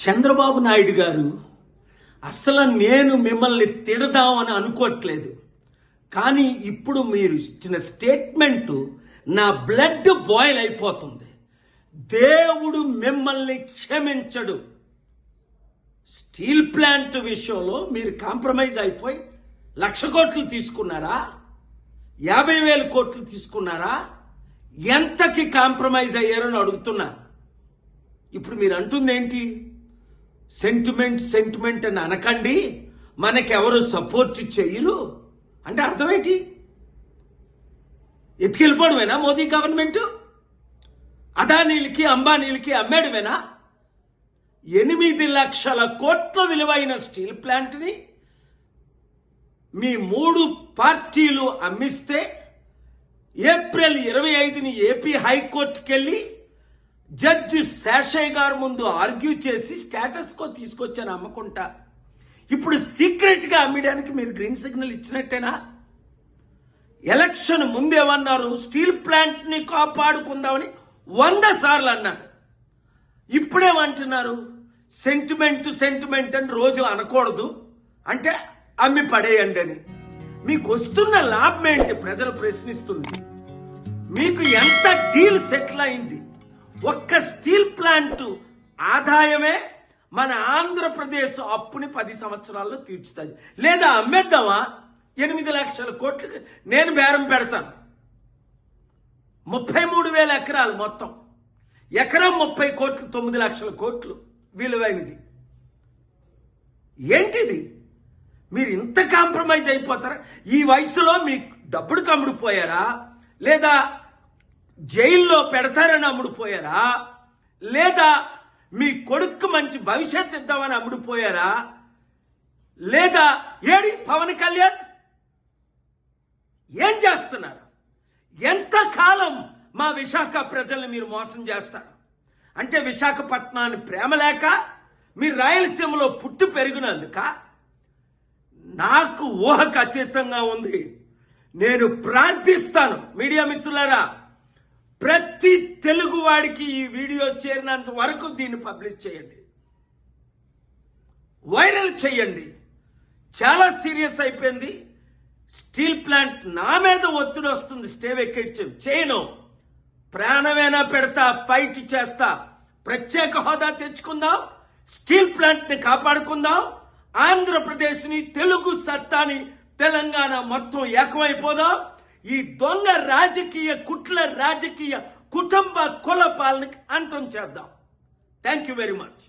చంద్రబాబు నాయుడు గారు అసలు నేను మిమ్మల్ని తిడదామని అనుకోవట్లేదు, కానీ ఇప్పుడు మీరు ఇచ్చిన స్టేట్మెంట్ నా బ్లడ్ బాయిల్ అయిపోతుంది. దేవుడు మిమ్మల్ని క్షమించడు. స్టీల్ ప్లాంట్ విషయంలో మీరు కాంప్రమైజ్ అయిపోయి 1,00,000 కోట్లు తీసుకున్నారా, 50,000 కోట్లు తీసుకున్నారా? ఎంతకి కాంప్రమైజ్ అయ్యారని అడుగుతున్నా. ఇప్పుడు మీరు అంటుంది ఏంటి? సెంటిమెంట్ అని అనకండి, మనకెవరు సపోర్ట్ చేయరు అంటే అర్థమేంటి? ఎత్తుకెళ్ళిపోవడమేనా మోదీ గవర్నమెంట్? అదానీలకి అంబానీలకి అమ్మేయడమేనా? 8,00,000 కోట్ల విలువైన స్టీల్ ప్లాంట్ని మీ 3 పార్టీలు అమ్మిస్తే ఏప్రిల్ 25ని ఏపీ హైకోర్టుకి వెళ్ళి జడ్జి శేషయ్య గారు ముందు ఆర్గ్యూ చేసి స్టేటస్ కో తీసుకొచ్చాను అమ్మకుంటా. ఇప్పుడు సీక్రెట్ గా అమ్మడానికి మీరు గ్రీన్ సిగ్నల్ ఇచ్చినట్టేనా? ఎలక్షన్ ముందేమన్నారు? స్టీల్ ప్లాంట్ ని కాపాడుకుందామని 100 సార్లు అన్నారు. ఇప్పుడేమంటున్నారు? సెంటిమెంట్ అని రోజు అనకూడదు, అంటే అమ్మి పడేయండి అని. మీకు వస్తున్న లాభం ఏంటి? ప్రజలు ప్రశ్నిస్తుంది. మీకు ఎంత డీల్ సెటిల్ అయింది? ఒక్క స్టీల్ ప్లాంట్ ఆదాయమే మన ఆంధ్రప్రదేశ్ అప్పుని 10 సంవత్సరాల్లో తీర్చుతుంది. లేదా అమ్మేద్దామా? 8,00,000 కోట్లకి నేను బేరం పెడతాను. 33,000 ఎకరాలు మొత్తం, ఎకరం 30 కోట్లు, 9,00,000 కోట్లు విలువైనది. ఏంటిది? మీరు ఇంత కాంప్రమైజ్ అయిపోతారా? ఈ వయసులో మీకు డబ్బుడు కమ్ముడిపోయారా? లేదా జైల్లో పెడతారని అమ్ముడుపోయారా? లేదా మీ కొడుకు మంచి భవిష్యత్తు ఇద్దామని అమ్ముడుపోయారా? లేదా ఏడి పవన్ కళ్యాణ్ ఏం చేస్తున్నారు? ఎంతకాలం మా విశాఖ ప్రజల్ని మీరు మోసం చేస్తారు? అంటే విశాఖపట్నాన్ని ప్రేమ లేక, మీరు రాయలసీమలో పుట్టి పెరిగినందుక? నాకు ఊహకు అతీతంగా ఉంది. నేను ప్రార్థిస్తాను, మీడియా మిత్రులారా, ప్రతి తెలుగు వాడికి ఈ వీడియో చేరినంత వరకు దీన్ని పబ్లిష్ చేయండి, వైరల్ చేయండి. చాలా సీరియస్ అయిపోయింది. స్టీల్ ప్లాంట్ నా మీద ఒత్తిడి వస్తుంది, స్టే వెకేట్ చేయను. ప్రాణమైనా పెడతా, ఫైట్ చేస్తా. ప్రత్యేక హోదా తెచ్చుకుందాం, స్టీల్ ప్లాంట్ ని కాపాడుకుందాం. ఆంధ్రప్రదేశ్ని, తెలుగు సత్తాని, తెలంగాణ మొత్తం ఏకమైపోదాం. ఈ దొంగ రాజకీయ కుట్ల రాజకీయ కుటుంబ కుల పాలనకి అంతం చేద్దాం. Thank you very much.